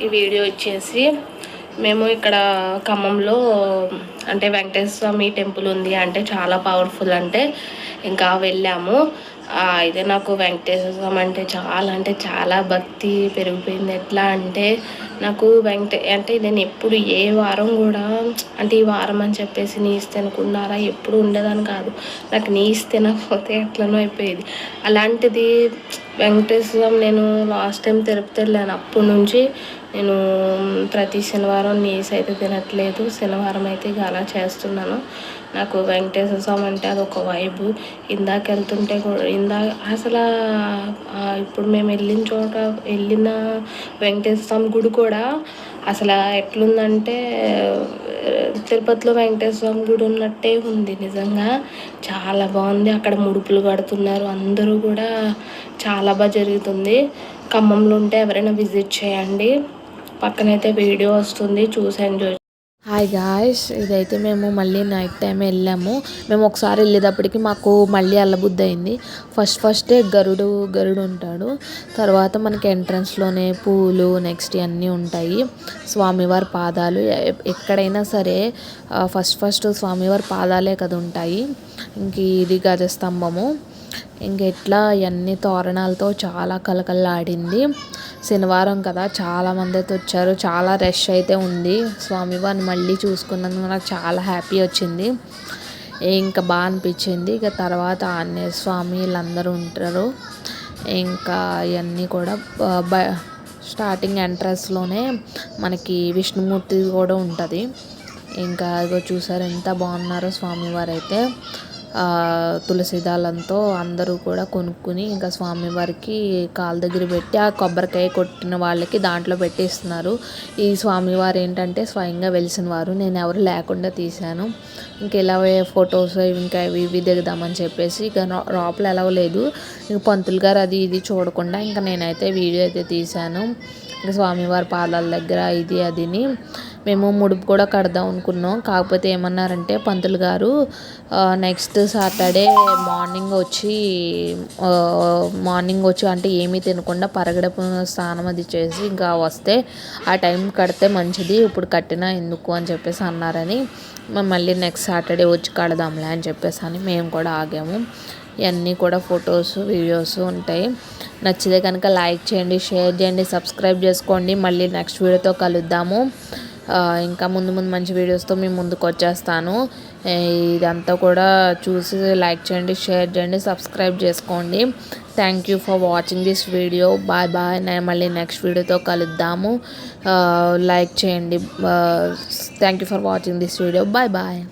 ఈ వీడియో వచ్చేసి మేము ఇక్కడ ఖమ్మంలో అంటే వెంకటేశ్వర స్వామి టెంపుల్ ఉంది, అంటే చాలా పవర్ఫుల్, అంటే ఇంకా వెళ్ళాము. అయితే నాకు వెంకటేశ్వర స్వామి అంటే చాలా భక్తి పెరిగిపోయింది. ఎట్లా అంటే నాకు అంటే నేను ఎప్పుడు ఏ వారం కూడా అంటే ఈ వారం అని చెప్పేసి నీస్ తినకున్నారా ఎప్పుడు ఉండేదని కాదు. నాకు నీస్ తినకపోతే ఎట్లనో అయిపోయేది. అలాంటిది వెంకటేశ్వర స్వామి నేను లాస్ట్ టైం తిరుపతి వెళ్ళాను, అప్పటి నుంచి నేను ప్రతి శనివారం నీస్ అయితే తినట్లేదు. శనివారం అయితే ఇక అలా చేస్తున్నాను. నాకు వెంకటేశ్వర స్వామి అంటే అదొక వైబు. ఇందాక వెళ్తుంటే కూడా అసలు ఇప్పుడు మేము వెళ్ళిన వెంకటేశ్వర స్వామి గుడి కూడా అసలు ఎట్లుందంటే తిరుపతిలో వెంకటేశ్వర స్వామి గుడి ఉన్నట్టే ఉంది. నిజంగా చాలా బాగుంది. అక్కడ ముడుపులు కడుతున్నారు, అందరూ కూడా చాలా బాగా జరుగుతుంది. ఖమ్మంలో ఉంటే ఎవరైనా విజిట్ చేయండి. పక్కనైతే వీడియో వస్తుంది, చూసి ఎంజాయ్. హాయ్ గాయ్స్, ఇదైతే మేము మళ్ళీ నైట్ టైం వెళ్ళాము. మేము ఒకసారి వెళ్ళేటప్పటికి మాకు మళ్ళీ వెళ్ళబుద్ధి అయింది. ఫస్టే గరుడు ఉంటాడు. తర్వాత మనకి ఎంట్రన్స్లోనే పూలు నెక్స్ట్ ఇవన్నీ ఉంటాయి. స్వామివారి పాదాలు ఎక్కడైనా సరే ఫస్ట్ స్వామివారి పాదాలే కదా ఉంటాయి. ఇంక ఇది గజస్తంభము. ఇంకెట్లా ఇవన్నీ తోరణాలతో చాలా కలకల్లాడింది. శనివారం కదా, చాలామంది అయితే వచ్చారు. చాలా రష్ అయితే ఉంది. స్వామివారిని మళ్ళీ చూసుకున్నందుకు నాకు చాలా హ్యాపీ వచ్చింది. ఇంకా బాగా అనిపించింది. ఇక తర్వాత ఆంజనేయ స్వామి వీళ్ళందరూ ఉంటారు. ఇంకా ఇవన్నీ కూడా స్టార్టింగ్ ఎంట్రన్స్లోనే మనకి విష్ణుమూర్తి కూడా ఉంటుంది. ఇంకా ఇగో చూసారు ఎంత బాగున్నారో స్వామివారు అయితే. తులసి దళంతో అందరూ కూడా కొనుక్కుని ఇంకా స్వామివారికి కాళ్ళ దగ్గర పెట్టి ఆ కొబ్బరికాయ కొట్టిన వాళ్ళకి దాంట్లో పెట్టేస్తున్నారు. ఈ స్వామివారు ఏంటంటే స్వయంగా వెలిసిన వారు. నేను ఎవరు లేకుండా తీశాను. ఇంక ఇలా ఫొటోస్ ఇంకా ఇవి దిగుదామని చెప్పేసి ఇక లోపల ఎలా లేదు. ఇంక పంతులు గారు అది ఇది చూడకుండా ఇంకా నేనైతే వీడియో అయితే తీశాను. ఇంకా స్వామివారి పాదాల దగ్గర ఇది అదిని మేము ముడుపు కూడా కడదాం అనుకున్నాం. కాకపోతే ఏమన్నారంటే పంతులు గారు నెక్స్ట్ సాటర్డే మార్నింగ్ వచ్చి అంటే ఏమీ తినకుండా పరగడపు స్నానం అది చేసి ఇంకా వస్తే ఆ టైం కడితే మంచిది, ఇప్పుడు కట్టినా ఎందుకు అని చెప్పేసి అన్నారని మేము మళ్ళీ నెక్స్ట్ సాటర్డే వచ్చి కడదాంలే అని చెప్పేసి అని మేము కూడా ఆగాము. ఇవన్నీ కూడా ఫొటోస్ వీడియోస్ ఉంటాయి. నచ్చితే కనుక లైక్ చేయండి, షేర్ చేయండి, సబ్స్క్రైబ్ చేసుకోండి. మళ్ళీ నెక్స్ట్ వీడియోతో కలుద్దాము. ఇంకా ముందు మంచి వీడియోస్తో మీ ముందుకు వచ్చేస్తాను. ఇదంతా కూడా చూసి లైక్ చేయండి, షేర్ చేయండి, సబ్స్క్రైబ్ చేసుకోండి. Thank you for watching this video. Bye. నేను మళ్ళీ నెక్స్ట్ వీడియోతో కలుద్దాము. లైక్ చేయండి. Thank you for watching this video. Bye.